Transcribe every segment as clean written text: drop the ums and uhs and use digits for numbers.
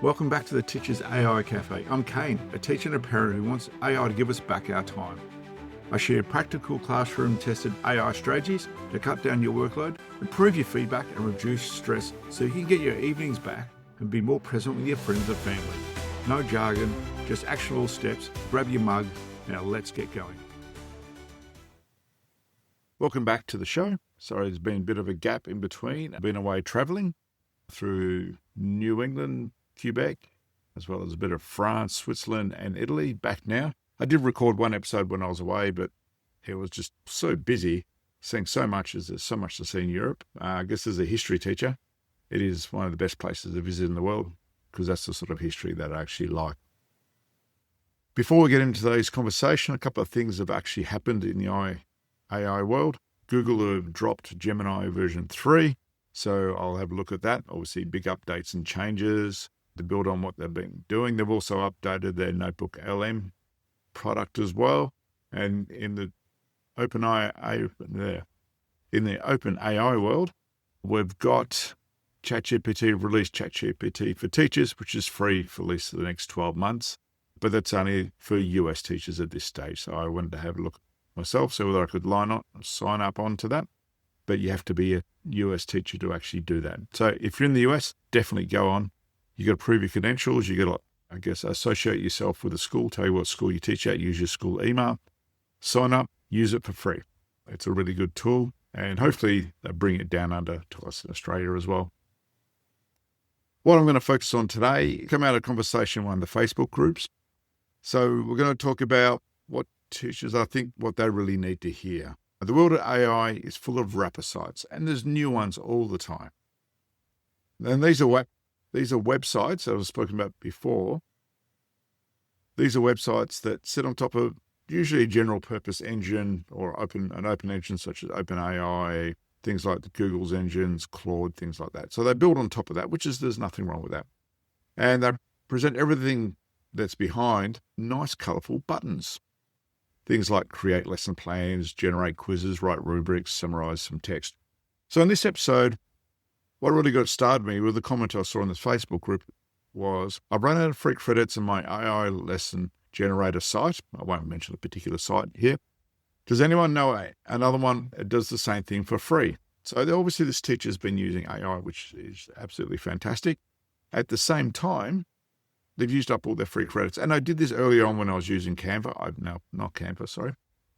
Welcome back to the Teacher's AI Cafe. I'm Kane, a teacher and a parent who wants AI to give us back our time. I share practical classroom-tested AI strategies to cut down your workload, improve your feedback and reduce stress so you can get your evenings back and be more present with your friends and family. No jargon, just actionable steps. Grab your mug. Now let's get going. Welcome back to the show. Sorry, there's been a bit of a gap in between. I've been away traveling through New England, Quebec, as well as a bit of France, Switzerland, and Italy. Back now. I did record one episode when I was away, but it was just so busy, seeing so much as there's so much to see in Europe. I guess as a history teacher, it is one of the best places to visit in the world because that's the sort of history that I actually like. Before we get into today's conversation, a couple of things have actually happened in the AI world. Google have dropped Gemini version 3, so I'll have a look at that. Obviously, big updates and changes to build on what they've been doing. They've also updated their Notebook LM product as well. And in the OpenAI world, we've got ChatGPT released ChatGPT for teachers, which is free for at least the next 12 months. But that's only for US teachers at this stage. So I wanted to have a look myself, so whether I could sign up onto that. But you have to be a US teacher to actually do that. So if you're in the US, definitely go on. You got to prove your credentials. You got to, associate yourself with a school, tell you what school you teach at, use your school email, sign up, use it for free. It's a really good tool, and hopefully they'll bring it down under to us in Australia as well. What I'm going to focus on today, come out of a conversation in one of the Facebook groups. So we're going to talk about what teachers, I think, what they really need to hear. The world of AI is full of wrapper sites, and there's new ones all the time. And these are websites that I've spoken about before. These are websites that sit on top of usually a general purpose engine or an open engine such as OpenAI, things like the Google's engines, Claude, things like that. So they build on top of that, there's nothing wrong with that. And they present everything that's behind nice, colourful buttons. Things like create lesson plans, generate quizzes, write rubrics, summarize some text. So in this episode, what really got started me with the comment I saw in this Facebook group was, I've run out of free credits in my AI lesson generator site. I won't mention the particular site here. Does anyone know another one that does the same thing for free? So obviously this teacher's been using AI, which is absolutely fantastic. At the same time, they've used up all their free credits. And I did this earlier on when I was using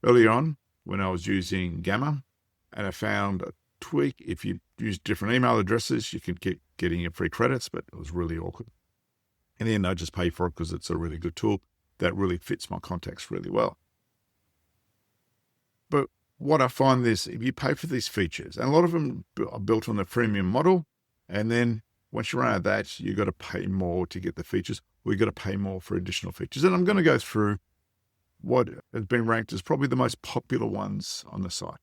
earlier on when I was using Gamma. And I found a tweak. If you use different email addresses, you can keep getting your free credits, but it was really awkward. In the end, I just pay for it because it's a really good tool that really fits my context really well. But what I find is if you pay for these features, and a lot of them are built on the freemium model, and then once you run out of that, you've got to pay more to get the features. We've got to pay more for additional features. And I'm going to go through what has been ranked as probably the most popular ones on the site.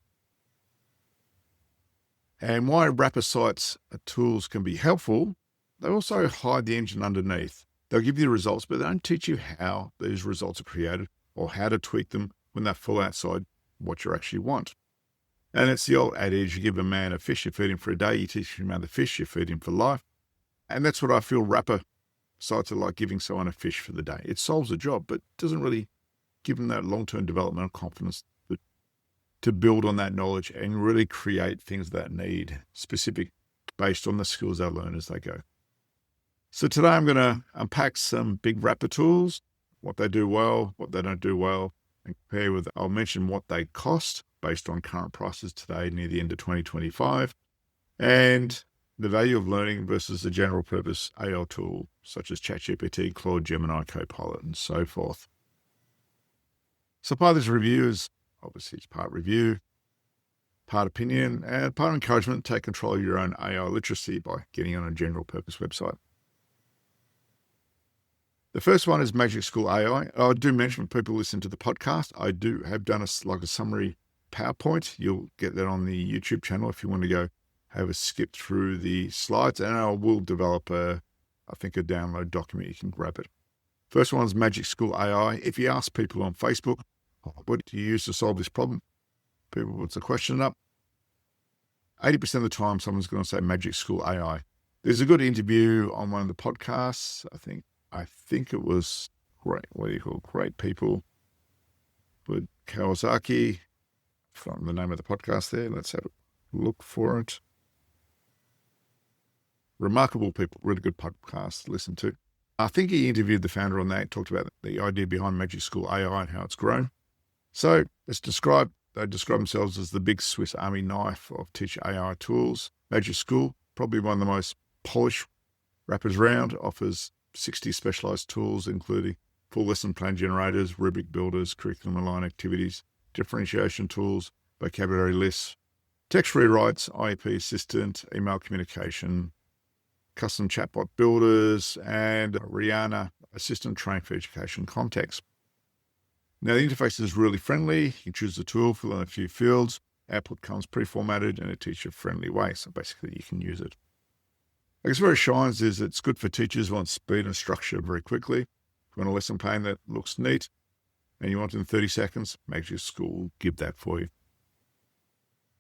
And why wrapper sites tools can be helpful, they also hide the engine underneath. They'll give you the results, but they don't teach you how these results are created or how to tweak them when they fall outside what you actually want. And it's the old adage, you give a man a fish, you feed him for a day, you teach him how to fish, you feed him for life. And that's what I feel wrapper sites are like, giving someone a fish for the day. It solves the job, but doesn't really give them that long-term development and confidence to build on that knowledge and really create things that need specific based on the skills they learn as they go. So today I'm going to unpack some big wrapper tools, what they do well, what they don't do well, and compare with, I'll mention what they cost based on current prices today near the end of 2025, and the value of learning versus the general purpose AI tool, such as ChatGPT, Claude, Gemini, Copilot, and so forth. So part of this review is, obviously it's part review, part opinion, and part encouragement to take control of your own AI literacy by getting on a general purpose website. The first one is Magic School AI. I do mention when people listen to the podcast, I do have done a summary PowerPoint. You'll get that on the YouTube channel if you want to go have a skip through the slides, and I will develop a download document. You can grab it. First one is Magic School AI. If you ask people on Facebook, what do you use to solve this problem? People puts a question up. 80% of the time, someone's going to say Magic School AI. There's a good interview on one of the podcasts. I think it was Great People with Kawasaki. From the name of the podcast there. Let's have a look for it. Remarkable People, really good podcast to listen to. I think he interviewed the founder on that, talked about the idea behind Magic School AI and how it's grown. So they describe themselves as the big Swiss Army knife of teacher AI tools. Magic School, probably one of the most polished wrappers around, offers 60 specialized tools, including full lesson plan generators, rubric builders, curriculum aligned activities, differentiation tools, vocabulary lists, text rewrites, IEP assistant, email communication, custom chatbot builders, and Rihanna assistant trained for education context. Now, the interface is really friendly. You can choose the tool, fill in a few fields. Output comes pre-formatted in a teacher-friendly way, so basically you can use it. I guess where it shines is it's good for teachers who want speed and structure very quickly. If you want a lesson plan that looks neat, and you want it in 30 seconds, Magic School will give that for you.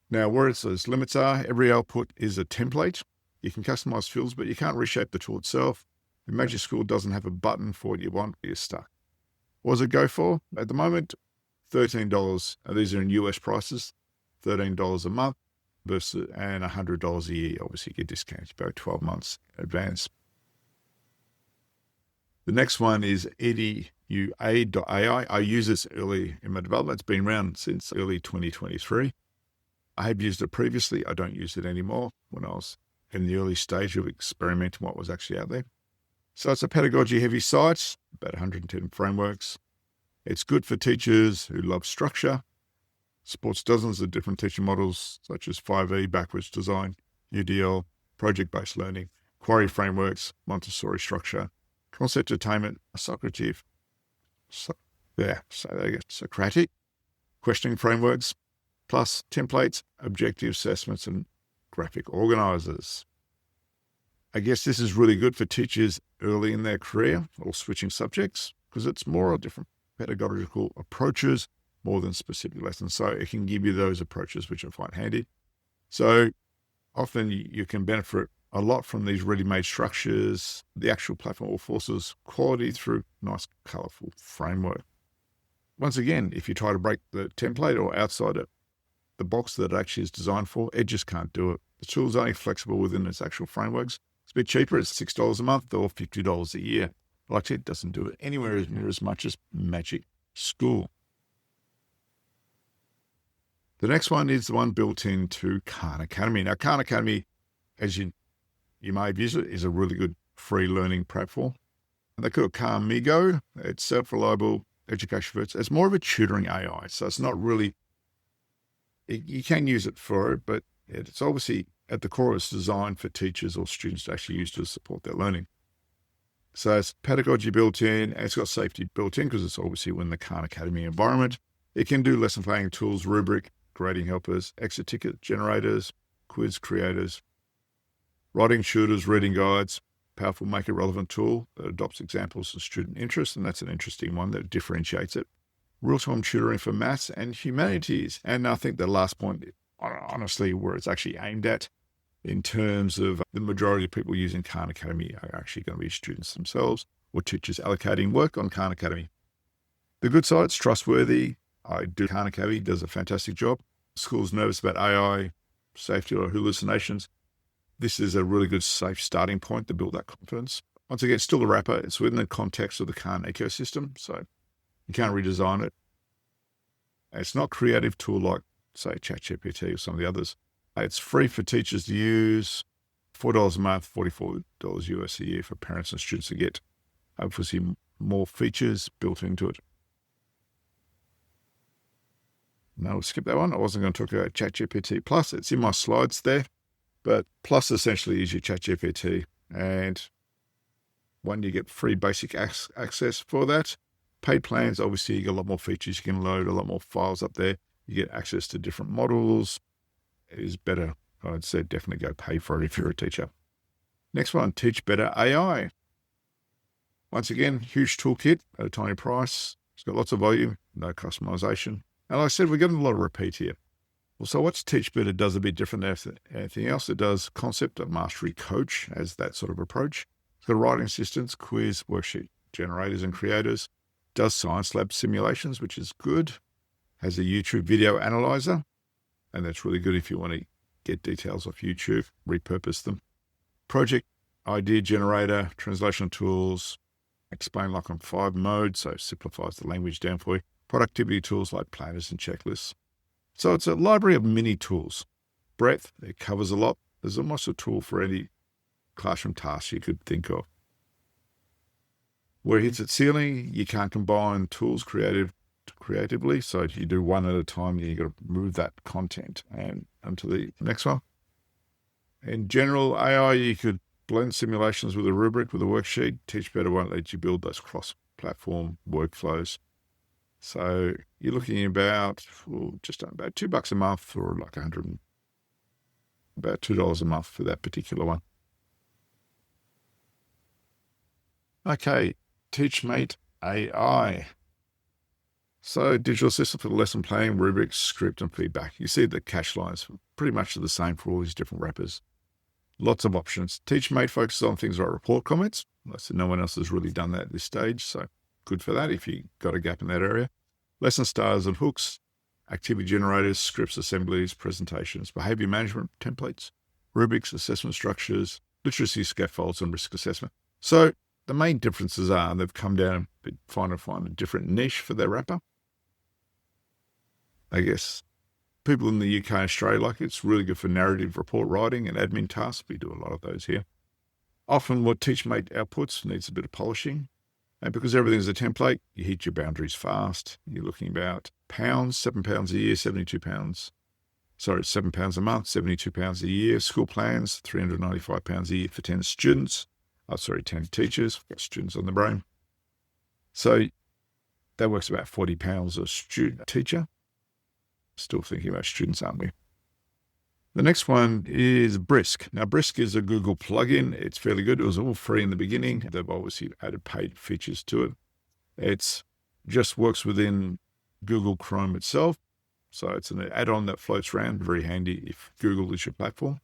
Now, where its limits are, every output is a template. You can customize fields, but you can't reshape the tool itself. The Magic School doesn't have a button for what you want, you're stuck. What does it go for? At the moment, $13. These are in US prices, $13 a month versus and $100 a year. Obviously, you get discounts about 12 months in advance. The next one is edua.ai. I used this early in my development. It's been around since early 2023. I have used it previously. I don't use it anymore when I was in the early stage of experimenting what was actually out there. So it's a pedagogy-heavy site, about 110 frameworks. It's good for teachers who love structure. Supports dozens of different teaching models, such as 5E, backwards design, UDL, project-based learning, query frameworks, Montessori structure, concept attainment, Socrative, Socratic, questioning frameworks, plus templates, objective assessments, and graphic organizers. I guess this is really good for teachers early in their career or switching subjects because it's more of different pedagogical approaches more than specific lessons. So it can give you those approaches, which I find handy. So often you can benefit a lot from these ready-made structures. The actual platform all forces quality through nice, colorful framework. Once again, if you try to break the template or outside it, the box that it actually is designed for, it just can't do it. The tool is only flexible within its actual frameworks. It's a bit cheaper. It's $6 a month or $50 a year. Like I said, it doesn't do it anywhere near as much as Magic School. The next one is the one built into Khan Academy. Now, Khan Academy, as you may have used it, is a really good free learning platform. They call it Khan Migo. It's self-reliable education for it. It's more of a tutoring AI. So it's not really, you can use it for it, but it's obviously at the core, it's designed for teachers or students to actually use to support their learning. So it's pedagogy built in, and it's got safety built in because it's obviously within the Khan Academy environment. It can do lesson planning tools, rubric, grading helpers, exit ticket generators, quiz creators, writing tutors, reading guides, powerful make it relevant tool that adopts examples of student interest, and that's an interesting one that differentiates it. Real-time tutoring for maths and humanities. And I think the last point, honestly, where it's actually aimed at in terms of the majority of people using Khan Academy are actually going to be students themselves or teachers allocating work on Khan Academy. The good side, it's trustworthy. Khan Academy does a fantastic job. School's nervous about AI, safety or hallucinations. This is a really good, safe starting point to build that confidence. Once again, it's still a wrapper. It's within the context of the Khan ecosystem, so you can't redesign it. It's not a creative tool like, say, ChatGPT or some of the others. It's free for teachers to use, $4 a month, $44 US a year for parents and students to get obviously more features built into it. No, we'll skip that one. I wasn't going to talk about ChatGPT Plus. It's in my slides there, but Plus essentially is your ChatGPT. And one, you get free basic access for that. Paid plans, obviously, you get a lot more features. You can load a lot more files up there. You get access to different models. It is better. I'd say definitely go pay for it if you're a teacher. Next one, Teach Better AI. Once again, huge toolkit at a tiny price. It's got lots of volume, no customization. And like I said, we're getting a lot of repeat here. Well, so what's Teach Better does a bit different than anything else. It does concept of mastery coach as that sort of approach. It's got writing assistants, quiz, worksheet generators and creators. Does science lab simulations, which is good. Has a YouTube video analyzer, and that's really good if you want to get details off YouTube, repurpose them. Project idea generator, translation tools, explain like on 5 modes, so simplifies the language down for you. Productivity tools like planners and checklists. So it's a library of mini tools. Breadth, it covers a lot. There's almost a tool for any classroom task you could think of. Where it hits its ceiling, you can't combine tools creatively. So if you do one at a time, you've got to move that content and onto the next one. In general, AI, you could blend simulations with a rubric, with a worksheet. Teach Better won't let you build those cross-platform workflows. So you're looking at about $2 a month, or like about $2 a month for that particular one. Okay, TeachMate AI. So digital assistant for the lesson planning, rubrics, script, and feedback. You see the cache lines pretty much the same for all these different wrappers. Lots of options. TeachMate focuses on things like report comments. So no one else has really done that at this stage, so good for that if you got a gap in that area. Lesson stars and hooks, activity generators, scripts, assemblies, presentations, behavior management templates, rubrics, assessment structures, literacy scaffolds, and risk assessment. So the main differences are they've come down a bit, find a different niche for their wrapper. I guess people in the UK and Australia like it. It's really good for narrative report writing and admin tasks. We do a lot of those here. Often what TeachMate outputs needs a bit of polishing. And because everything's a template, you hit your boundaries fast. You're looking about pounds, £7 a year, £7 a month, £72 a year. School plans, £395 a year for 10 students. 10 teachers, got students on the brain. So that works about £40 a student teacher. Still thinking about students, aren't we? The next one is Brisk. Now, Brisk is a Google plugin. It's fairly good. It was all free in the beginning. They've obviously added paid features to it. It just works within Google Chrome itself. So it's an add-on that floats around. Very handy if Google is your platform.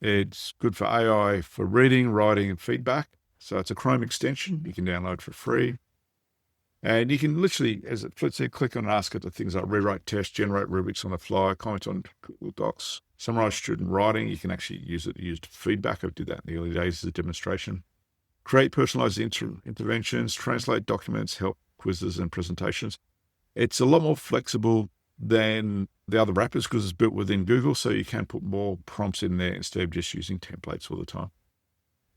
It's good for AI for reading, writing, and feedback. So it's a Chrome extension you can download for free. And you can literally, as it flits there, click on and ask it to things like rewrite tests, generate rubrics on the fly, comment on Google Docs, summarize student writing. You can actually use it to use feedback. I did that in the early days as a demonstration. Create personalized interventions, translate documents, help quizzes and presentations. It's a lot more flexible than the other wrappers because it's built within Google, so you can put more prompts in there instead of just using templates all the time.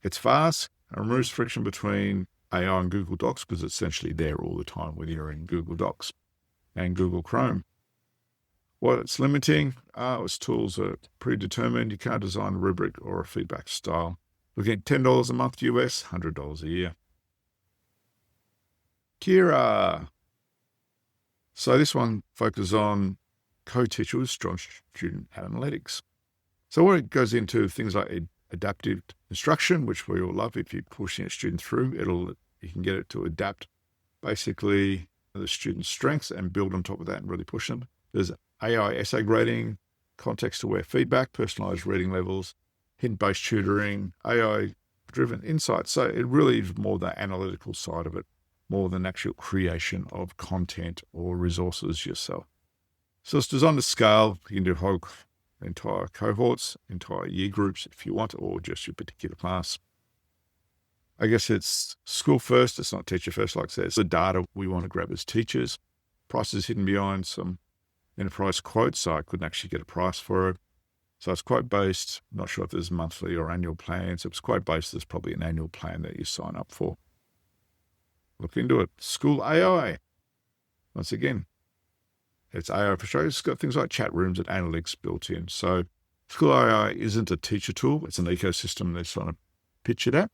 It's fast and removes friction between AI and Google Docs because it's essentially there all the time whether you're in Google Docs and Google Chrome. What it's limiting, its tools are predetermined. You can't design a rubric or a feedback style. Looking at $10 a month US, $100 a year. Kira. So this one focuses on co-teacher with strong student analytics. So what it goes into things like adaptive instruction, which we all love. If you're pushing a student through, you can get it to adapt basically the student's strengths and build on top of that and really push them. There's AI essay grading, context-aware feedback, personalized reading levels, hint-based tutoring, AI-driven insights. So it really is more the analytical side of it, more than actual creation of content or resources yourself. So it's designed to scale. You can do whole entire cohorts, entire year groups if you want, or just your particular class. I guess it's school first. It's not teacher first, like I said. It's the data we want to grab as teachers. Price is hidden behind some enterprise quotes, so I couldn't actually get a price for it. So it's quite based. Not sure if there's monthly or annual plans. It's quite based. There's probably an annual plan that you sign up for. Look into it. School AI. Once again, it's AI for show. It's got things like chat rooms and analytics built in. So School AI isn't a teacher tool. It's an ecosystem they're trying to pitch it at.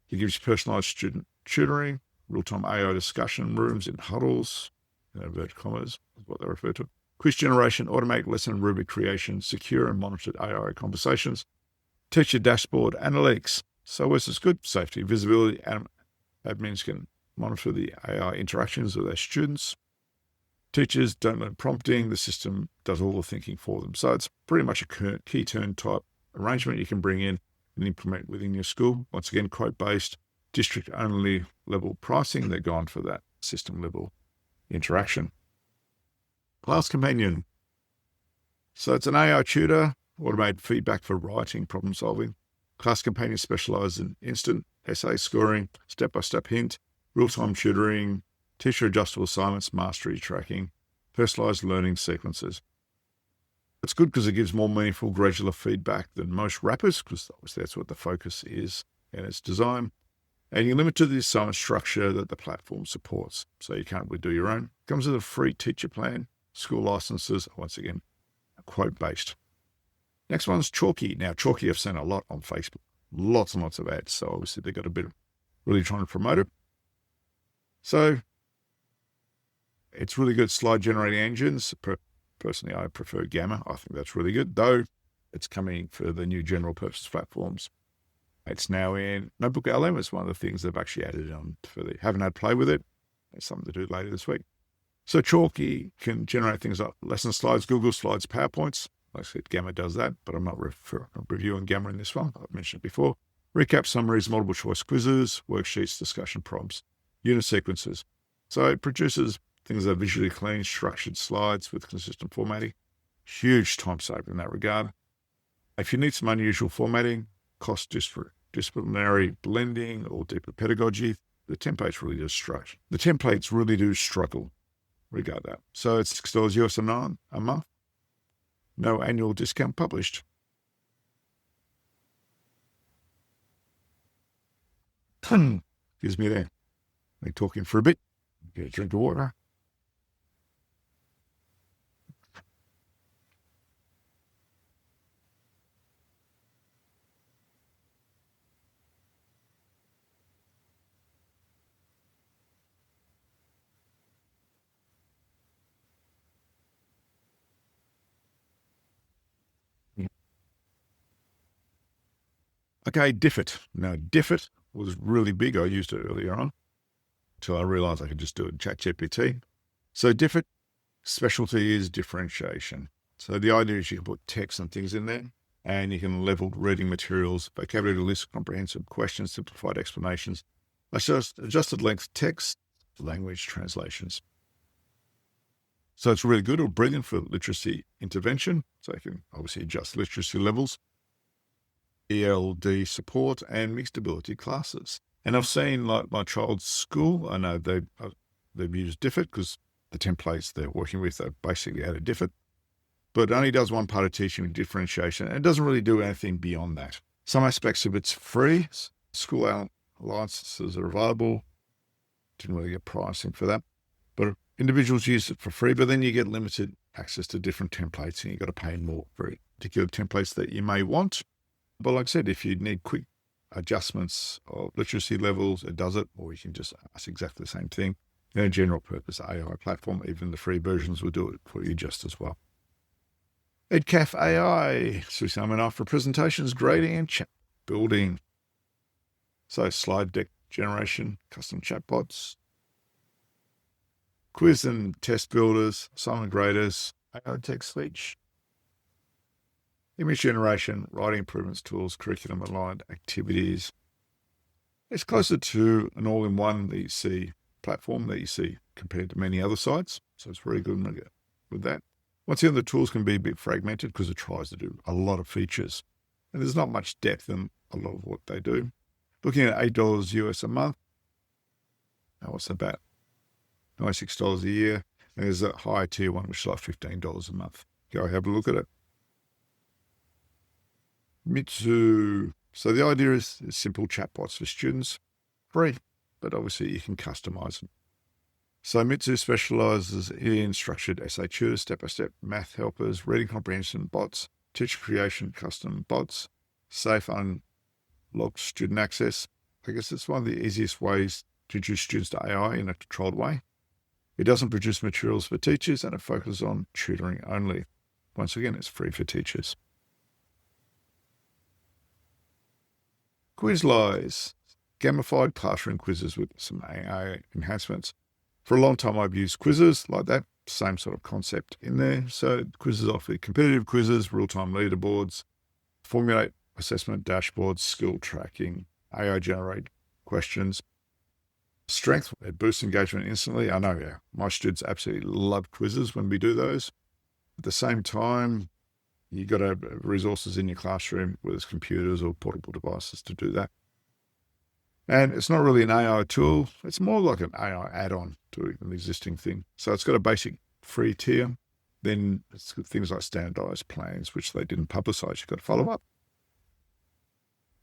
It gives you personalized student tutoring, real-time AI discussion rooms in huddles, inverted commas is what they refer to. Quiz generation, automate lesson and rubric creation, secure and monitored AI conversations, teacher dashboard analytics. So this is good. Safety, visibility, admins can monitor the AI interactions with their students. Teachers don't learn prompting. The system does all the thinking for them. So it's pretty much a key turn type arrangement you can bring in and implement within your school. Once again, quote-based, district-only level pricing. They're gone for that system-level interaction. Class Companion. So it's an AI tutor, automated feedback for writing, problem solving. Class Companion specializes in instant essay scoring, step-by-step hint, real-time tutoring, teacher adjustable assignments, mastery tracking, personalized learning sequences. It's good because it gives more meaningful, gradual feedback than most wrappers, because obviously that's what the focus is in its design. And you're limited to the assignment structure that the platform supports, so you can't really do your own. It comes with a free teacher plan, school licenses, once again, quote-based. Next one's Chalky. Now, Chalky I've seen a lot on Facebook. Lots and lots of ads, so obviously they've got a bit of really trying to promote it. So it's really good slide generating engines. Personally, I prefer Gamma. I think that's really good, though it's coming for the new general purpose platforms. It's now in Notebook LM. It's one of the things they've actually added on for the haven't had play with it. It's something to do later this week. So Chalky can generate things like lesson slides, Google Slides, PowerPoints. Like I said, Gamma does that, but I'm not reviewing Gamma in this one. I've mentioned it before. Recap summaries, multiple choice quizzes, worksheets, discussion prompts, unit sequences. So it produces things that are visually clean, structured slides with consistent formatting. Huge time saver in that regard. If you need some unusual formatting, disciplinary blending, or deeper pedagogy, the templates really do struggle. Regard that. So it's $6 US a month. No annual discount published. Excuse me there. Been talking for a bit. Get a drink of water. Okay, Diffit. Now, Diffit was really big. I used it earlier on until I realized I could just do it in ChatGPT. So Diffit specialty is differentiation. So the idea is you can put text and things in there, and you can level reading materials, vocabulary lists, comprehensive questions, simplified explanations, adjusted length text, language translations. So it's really good or brilliant for literacy intervention. So you can obviously adjust literacy levels, ELD support, and mixed ability classes. And I've seen, like my child's school, I know they've used Diffit because the templates they're working with are basically out of Diffit, but it only does one part of teaching and differentiation, and it doesn't really do anything beyond that. Some aspects of it's free. School licenses are available. Didn't really get pricing for that, but individuals use it for free, but then you get limited access to different templates, and you've got to pay more for particular templates that you may want. But like I said, if you need quick adjustments of literacy levels, it does it, or you can just ask exactly the same thing. In a general purpose AI platform, even the free versions will do it for you just as well. EdCaf AI, so seminar for presentations, grading, and chat building. So slide deck generation, custom chatbots, quiz and test builders, assignment graders, AI text speech, image generation, writing improvements tools, curriculum aligned activities. It's closer to an all-in-one that you see platform that you see compared to many other sites. So it's very good with that. Once again, the tools can be a bit fragmented because it tries to do a lot of features. And there's not much depth in a lot of what they do. Looking at $8 US a month. Now what's about $96 a year. And there's a higher tier one, which is like $15 a month. Go have a look at it. Mitsu. So the idea is simple chatbots for students, free, but obviously you can customize them. So Mitsu specializes in structured essay tutors, step-by-step math helpers, reading comprehension bots, teacher creation custom bots, safe unlocked student access. I guess it's one of the easiest ways to introduce students to AI in a controlled way. It doesn't produce materials for teachers, and it focuses on tutoring only. Once again, it's free for teachers. Quizlies, gamified classroom quizzes with some AI enhancements. For a long time, I've used quizzes like that same sort of concept in there. So quizzes offer competitive quizzes, real-time leaderboards, formulate assessment dashboards, skill tracking, AI generate questions. Strength, it boosts engagement instantly. I know, yeah, my students absolutely love quizzes when we do those. At the same time, you got to have resources in your classroom, whether it's computers or portable devices to do that. And it's not really an AI tool. It's more like an AI add-on to an existing thing. So it's got a basic free tier. Then it's got things like standardized plans, which they didn't publicize. You've got to follow up.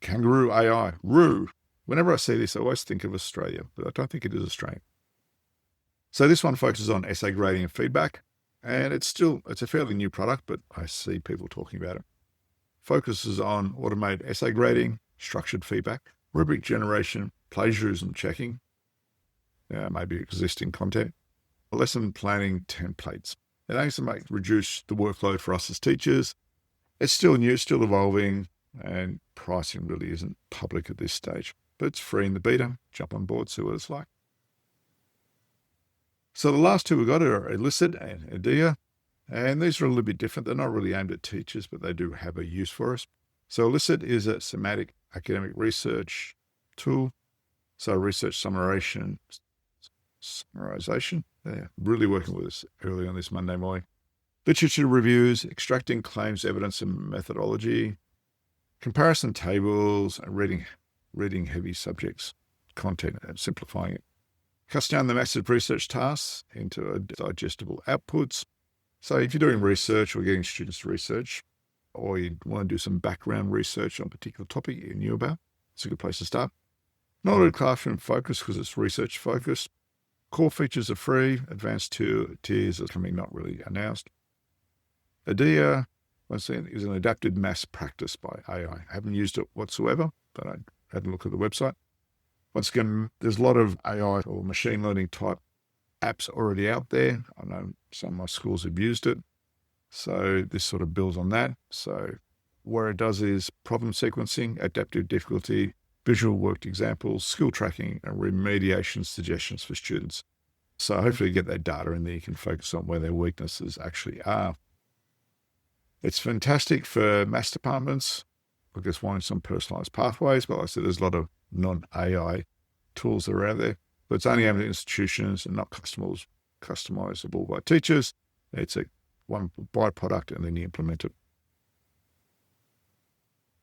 Kangaroo AI, Roo. Whenever I see this, I always think of Australia, but I don't think it is Australian. So this one focuses on essay grading and feedback. And it's a fairly new product, but I see people talking about it. Focuses on automated essay grading, structured feedback, rubric generation, plagiarism checking, maybe existing content, lesson planning templates. It aims to reduce the workload for us as teachers. It's still new, still evolving, and pricing really isn't public at this stage. But it's free in the beta. Jump on board, see what it's like. So the last two we got are Elicit and Idea, and these are a little bit different. They're not really aimed at teachers, but they do have a use for us. So Elicit is a semantic academic research tool. So research summarization, really working with us early on this Monday morning. Literature reviews, extracting claims, evidence, and methodology, comparison tables, and reading heavy subjects, content, and simplifying it. Cutting down the massive research tasks into digestible outputs. So if you're doing research or getting students to research, or you want to do some background research on a particular topic you knew about, it's a good place to start. Not a classroom focus because it's research focused. Core features are free. Advanced tiers are something not really announced. Idea, once again, is an adapted mass practice by AI. I haven't used it whatsoever, but I had a look at the website. Once again, there's a lot of AI or machine learning type apps already out there. I know some of my schools have used it. So this sort of builds on that. So what it does is problem sequencing, adaptive difficulty, visual worked examples, skill tracking, and remediation suggestions for students. So hopefully you get that data in there. You can focus on where their weaknesses actually are. It's fantastic for maths departments because wanting some personalized pathways. But like I said, there's a lot of non-AI tools that are out there, but it's only aimed at institutions and not customizable by teachers. It's one byproduct and then you implement it.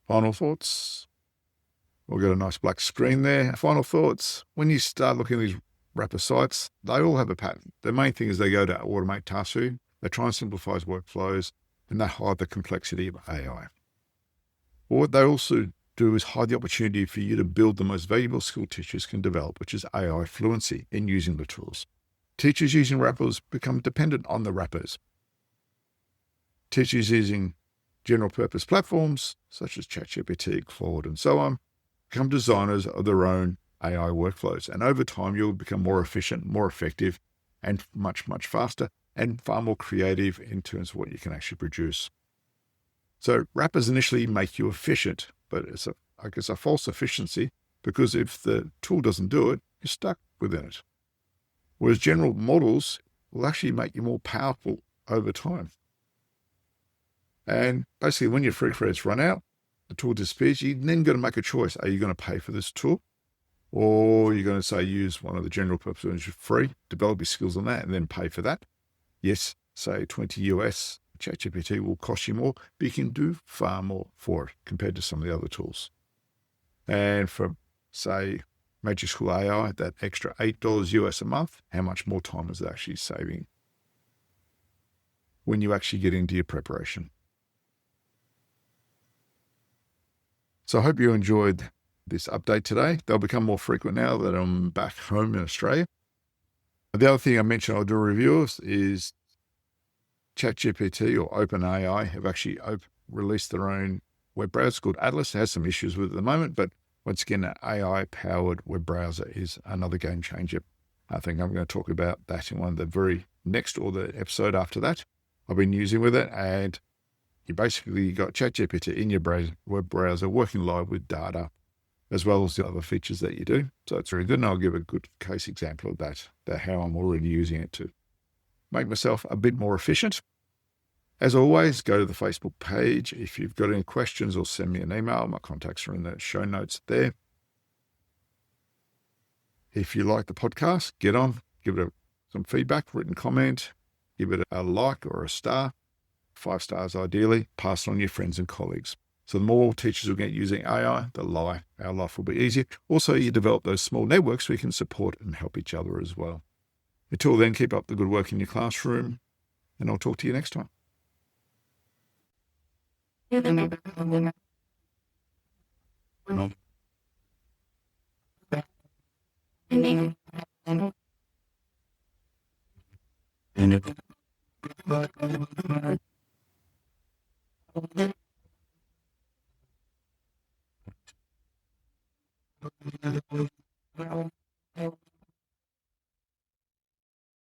Final thoughts. We'll get a nice black screen there. Final thoughts. When you start looking at these wrapper sites, they all have a pattern. The main thing is they go to automate task view. They try and simplify workflows and they hide the complexity of AI. What they also do is hide the opportunity for you to build the most valuable skill teachers can develop, which is AI fluency in using the tools. Teachers using wrappers become dependent on the wrappers. Teachers using general purpose platforms such as ChatGPT, Claude, and so on become designers of their own AI workflows. And over time, you'll become more efficient, more effective, and much, much faster and far more creative in terms of what you can actually produce. So wrappers initially make you efficient, but it's a false efficiency because if the tool doesn't do it, you're stuck within it. Whereas general models will actually make you more powerful over time. And basically when your free credits run out, the tool disappears, you then got to make a choice. Are you going to pay for this tool? Or you're going to say use one of the general purpose ones for free, develop your skills on that and then pay for that. Yes, say $20 US, ChatGPT will cost you more, but you can do far more for it compared to some of the other tools. And for, say, Magic School AI, that extra $8 US a month, how much more time is it actually saving when you actually get into your preparation? So I hope you enjoyed this update today. They'll become more frequent now that I'm back home in Australia. The other thing I mentioned I'll do a review of is ChatGPT or OpenAI have actually released their own web browser called Atlas. It has some issues with it at the moment, but once again, an AI-powered web browser is another game changer. I think I'm going to talk about that in one of the very next or the episode after that. I've been using with it, and you basically got ChatGPT in your web browser working live with data, as well as the other features that you do. So it's very good, and I'll give a good case example of that how I'm already using it to make myself a bit more efficient. As always, go to the Facebook page. If you've got any questions, or send me an email. My contacts are in the show notes there. If you like the podcast, get on, give it some feedback, written comment, give it a like or a star, 5 stars ideally, pass it on your friends and colleagues. So the more teachers will get using AI, our life will be easier. Also, you develop those small networks where you can support and help each other as well. Until then, keep up the good work in your classroom, and I'll talk to you next time.